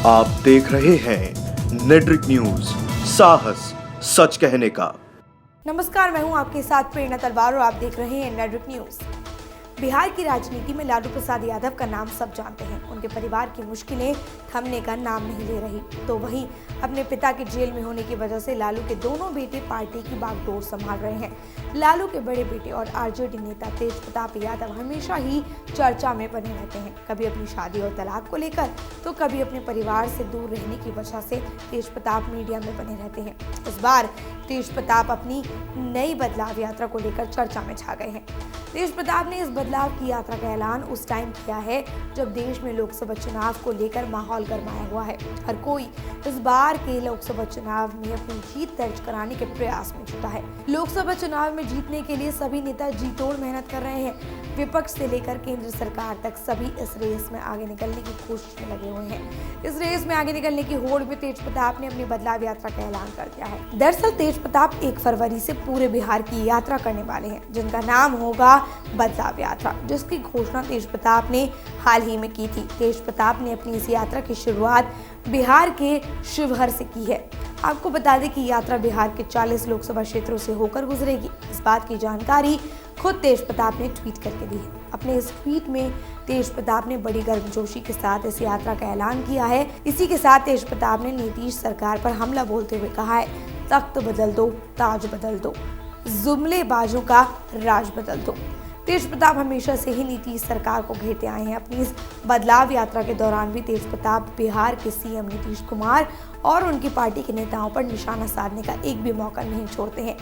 आप देख रहे हैं नेट्रिक न्यूज, साहस सच कहने का। नमस्कार, मैं हूं आपके साथ प्रेरणा तलवार और आप देख रहे हैं नेट्रिक न्यूज। बिहार की राजनीति में लालू प्रसाद यादव का नाम सब जानते हैं। उनके परिवार की मुश्किलें थमने का नाम नहीं ले रही। तो वहीं अपने पिता के जेल में होने की वजह से लालू के दोनों बेटे पार्टी की बागडोर संभाल रहे हैं। लालू के बड़े बेटे और आरजेडी नेता तेज प्रताप यादव हमेशा ही चर्चा में बने रहते हैं, कभी अपनी शादी और तलाक को लेकर तो कभी अपने परिवार से दूर रहने की वजह से तेज प्रताप मीडिया में बने रहते हैं। इस बार तेज प्रताप अपनी नई बदलाव यात्रा को लेकर चर्चा में छा गए हैं। तेज प्रताप ने इस बदलाव की यात्रा का ऐलान उस टाइम किया है जब देश में लोकसभा चुनाव को लेकर माहौल गरमाया हुआ है। हर कोई इस बार के लोकसभा चुनाव में अपनी जीत दर्ज कराने के प्रयास में जुटा है। लोकसभा चुनाव में जीतने के लिए सभी नेता जी तोड़ मेहनत कर रहे हैं। विपक्ष से लेकर केंद्र सरकार तक सभी इस रेस में आगे निकलने की कोशिश में लगे हुए हैं। इस रेस में आगे निकलने की होड़ में तेज प्रताप ने अपनी बदलाव यात्रा का ऐलान कर दिया है। दरअसल तेज प्रताप 1 फरवरी से पूरे बिहार की यात्रा करने वाले हैं, जिनका नाम होगा बदलाव यात्रा, जिसकी घोषणा तेज प्रताप ने हाल ही में की थी। तेज प्रताप ने अपनी इस यात्रा की शुरुआत बिहार के शिवहर से की है। आपको बता दें कि यात्रा बिहार के 40 लोकसभा क्षेत्रों से होकर गुजरेगी। इस बात की जानकारी खुद तेज प्रताप ने ट्वीट करके दी है। अपने इस ट्वीट में तेज प्रताप ने बड़ी गर्मजोशी के साथ इस यात्रा का ऐलान किया है। इसी के साथ तेज प्रताप ने नीतीश सरकार पर हमला बोलते हुए कहा है, तख्त बदल दो, ताज बदल दो, जुमलेबाजों का राज बदल दो। तेज प्रताप हमेशा से ही नीतीश सरकार को घेरते आए हैं। अपनी इस बदलाव यात्रा के दौरान भी तेज प्रताप बिहार के सीएम नीतीश कुमार और उनकी पार्टी के नेताओं पर निशाना साधने का एक भी मौका नहीं छोड़ते हैं।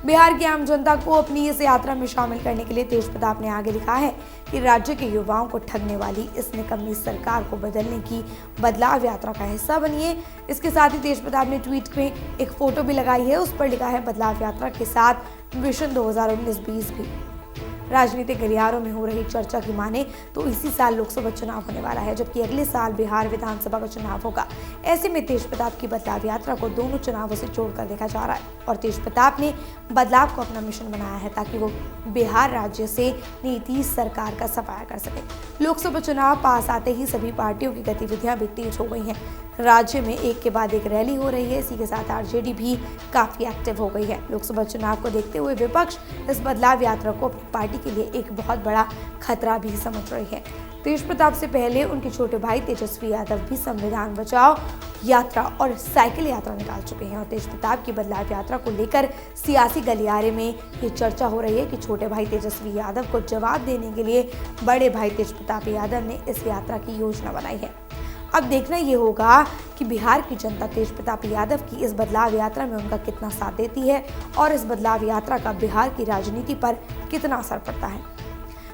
बिहार की आम जनता को अपनी इस यात्रा में शामिल करने के लिए तेज प्रताप ने आगे लिखा है कि राज्य के युवाओं को ठगने वाली इस निकम्मी सरकार को बदलने की बदलाव यात्रा का हिस्सा बनिए। इसके साथ ही तेज प्रताप ने ट्वीट में एक फोटो भी लगाई है। उस पर लिखा है, बदलाव यात्रा के साथ विजन 2019-20 भी। राजनीतिक गलियारों में हो रही चर्चा की माने तो इसी साल लोकसभा चुनाव होने वाला है, जबकि अगले साल बिहार विधानसभा का चुनाव होगा। ऐसे में तेज प्रताप की बदलाव यात्रा को दोनों चुनावों से जोड़कर देखा जा रहा है और तेज प्रताप ने बदलाव को अपना मिशन बनाया है ताकि वो बिहार राज्य से नीतीश सरकार का सफाया कर सके। लोकसभा चुनाव पास आते ही सभी पार्टियों की गतिविधियां भी तेज हो गई हैं। राज्य में एक के बाद एक रैली हो रही है। इसी के साथ आरजेडी भी काफी एक्टिव हो गई है। लोकसभा चुनाव को देखते हुए विपक्ष इस बदलाव यात्रा को अपनी पार्टी के लिए एक बहुत बड़ा खतरा भी समझ रही है। तेज प्रताप से पहले उनके छोटे भाई तेजस्वी यादव भी संविधान बचाओ यात्रा और साइकिल यात्रा निकाल चुके हैं और तेज प्रताप की बदलाव यात्रा को लेकर सियासी गलियारे में ये चर्चा हो रही है कि छोटे भाई तेजस्वी यादव को जवाब देने के लिए बड़े भाई तेज प्रताप यादव ने इस यात्रा की योजना बनाई है। अब देखना ये होगा कि बिहार की जनता तेज प्रताप यादव की इस बदलाव यात्रा में उनका कितना साथ देती है और इस बदलाव यात्रा का बिहार की राजनीति पर कितना असर पड़ता है।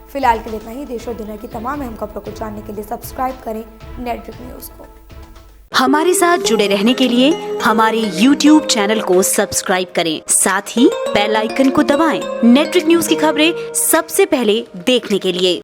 फिलहाल के लिए इतना ही। देश और दुनिया की तमाम अहम खबरों को जानने के लिए सब्सक्राइब करें नेट्रिक न्यूज को। हमारे साथ जुड़े रहने के लिए हमारे YouTube चैनल को सब्सक्राइब करें, साथ ही बेल आइकन को दबाएं। नेट्रिक न्यूज की खबरें सबसे पहले देखने के लिए।